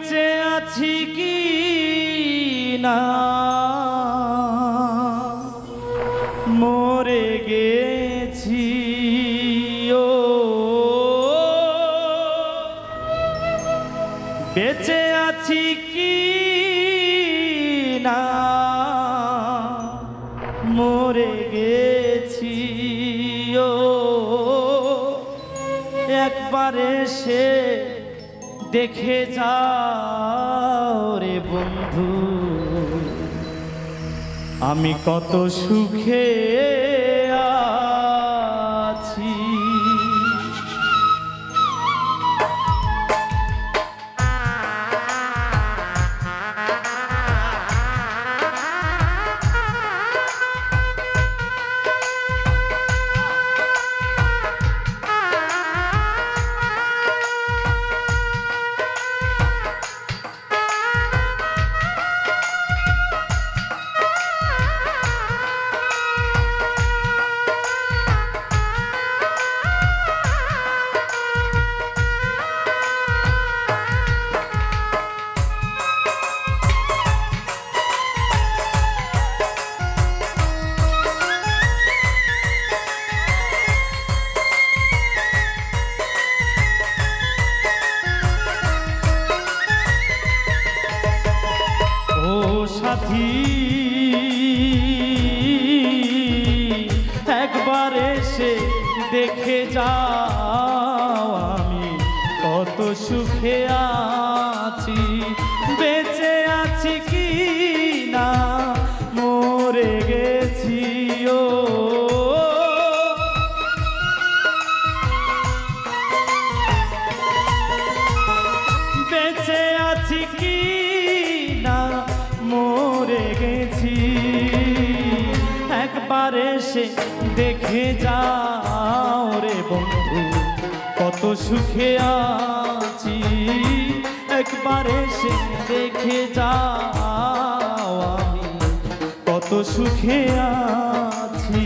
বেঁচে আছি কি না মরে গেছি ও বেঁচে আছি কি না মরে গেছি ও একবার এসে দেখে যাও রে বন্ধু আমি কত সুখে আছি। সাথী একবার এসে দেখে যাও আমি কত সুখে আছি বেঁচে আছি কি না মরে গেছি ও বেঁচে আছি কি না মরে গেছি একবার এসে দেখে যাও রে বন্ধু কত সুখে আছি একবার এসে দেখে যাও আমি কত সুখে আছি।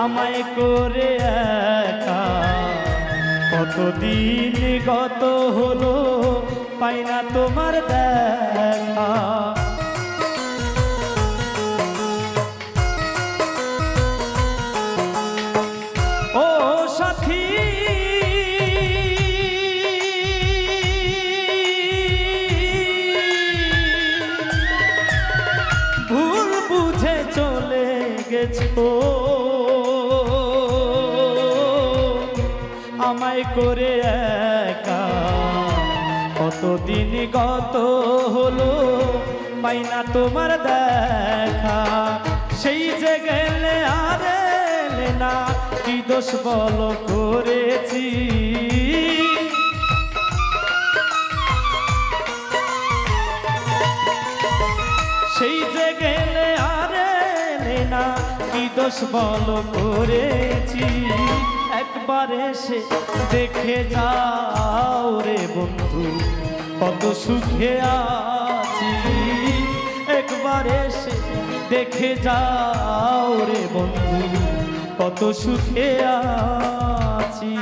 আমায় করে একা কতদিন গত হলো পাই না তোমার দেখা ও সাথী ভুল বুঝে চলে গেছো আমায় করে একা কতদিন গত হলো পাই না তোমার দেখা সেই যে গেলে আর এলে না কি দোষ বলো করেছি সেই যে গেলে আর এলে না কি দোষ বলো করেছি একবার এসে দেখে যাও রে বন্ধু কত সুখে আছি একবার এসে দেখে যাও রে বন্ধু কত সুখে আছি।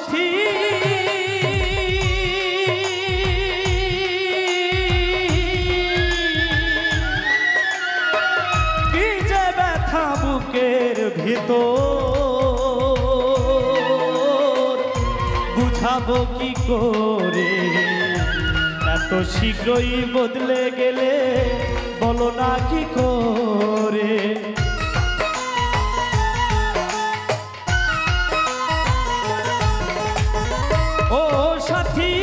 সাথী কি যে ব্যথা বুকের ভিতর বুঝাবো কি করে এত শীঘ্রই বদলে গেলে বলো না কি করে ও সাথী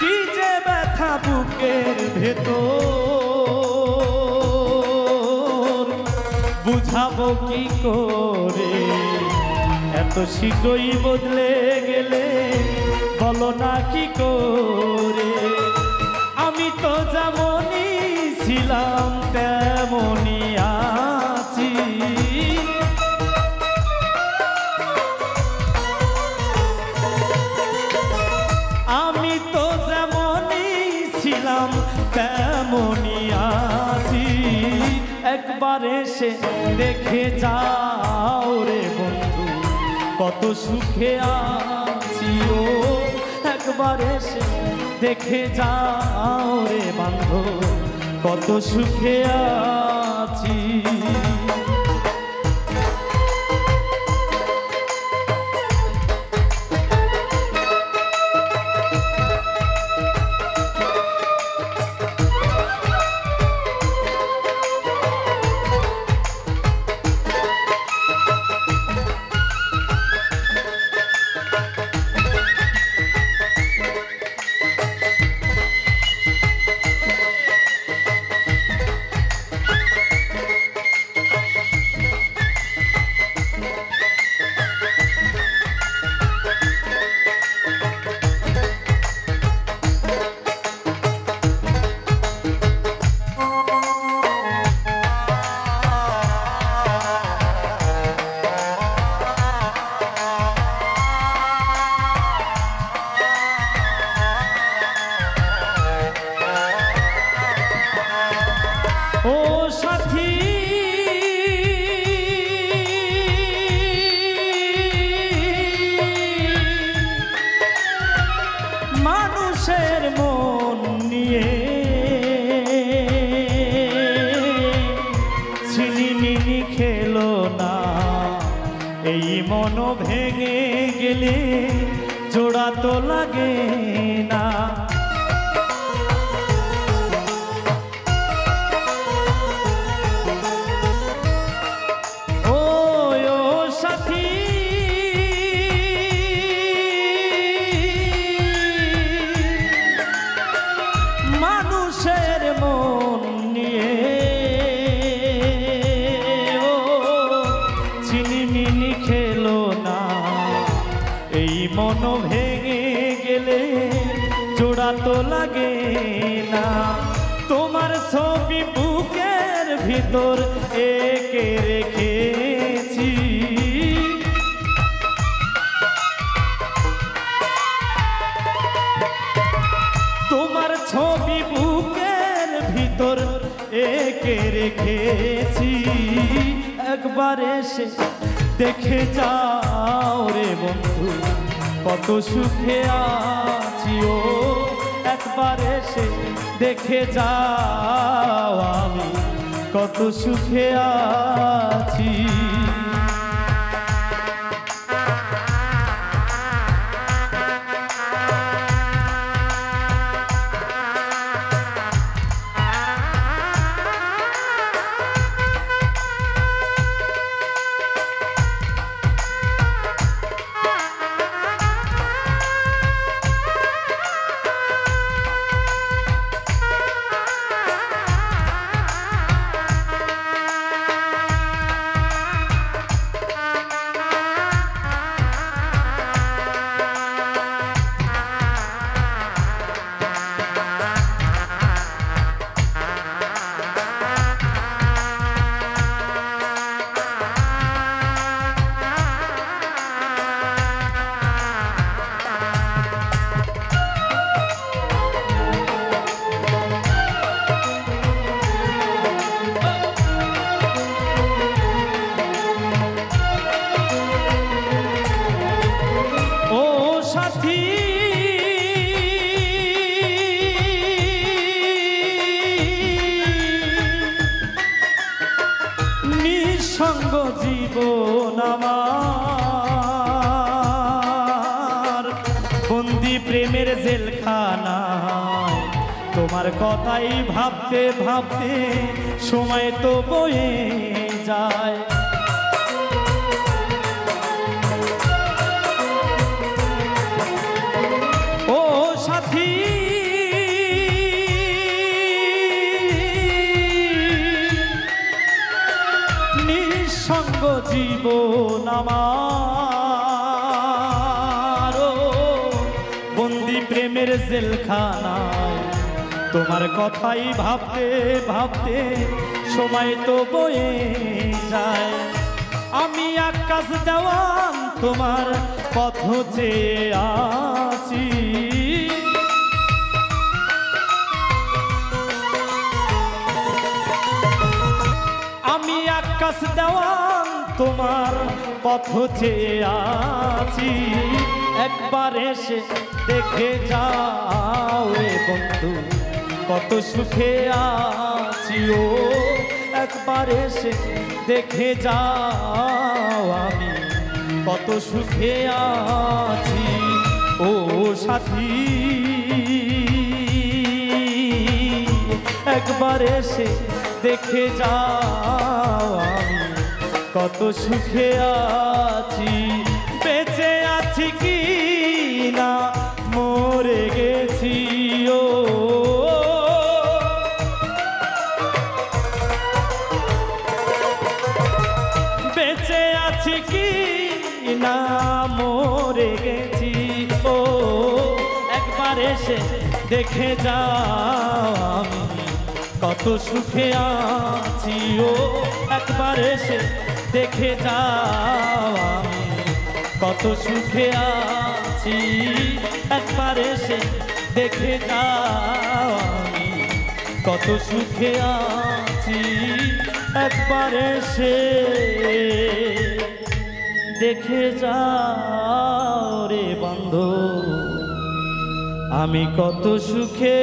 কি যে ব্যথা বুকের ভেতর বুঝাবো কি করে এত শীঘ্রই বদলে গেলে বলো না কি করে আমি তো যেমনই ছিলাম তেমনই আছি আমি তো যেমনই ছিলাম তেমনই আছি একবার এসে দেখে যাও রে বন্ধু কত সুখে আছি ও একবার এসে দেখে যাও রে বান্ধব কত সুখে আছি ও সাথী মানুষের মন নিয়ে ছিনিমিনি খেলো না এই মন ভেঙে গেলে জোড়া তো লাগে না মানুষের মন নিয়ে ও ছিনিমিনি খেলো না এই মন ভেঙে গেলে জোড়া তো লাগে না তোমার ছবি বুকের ভিতর এঁকে রেখেছি তোমার ছবি বুকের ভিতর এঁকে রেখেছি একবার এসে দেখে যাও রে বন্ধু কত সুখে আছি ও একবার এসে দেখে যাও আমি কত সুখে আছি তোমার কথাই ভাবতে ভাবতে সময় তো বয়ে যায়। ও সাথী নিঃসঙ্গ জীবন আমার, বন্দি প্রেমের জেলখানায় তোমার কথাই ভাবতে ভাবতে সময় তো বয়ে যায়। আমি আকাশ দেওয়ান তোমার পথ চেয়ে আছি, আমি আকাশ দেওয়ান তোমার পথ চেয়ে আছি। একবার এসে দেখে যাও রে বন্ধু কত সুখে আছি। ও একবার এসে দেখে যাও আমি কত সুখে আছি। ও সাথী একবার এসে দেখে যাও আমি কত সুখে আছি। বেঁচে আছি কি না মরে গেছি, ও বেঁচে আছি কি না মরে গেছি। ও একবার এসে দেখে যাও আমি কত সুখে আছি। ও একবার এসে দেখে যাও আমি কত সুখে আছি। একবার এসে দেখে যাও আমি কত সুখে আছি। একবার এসে দেখে যাও রে বন্ধু আমি কত সুখে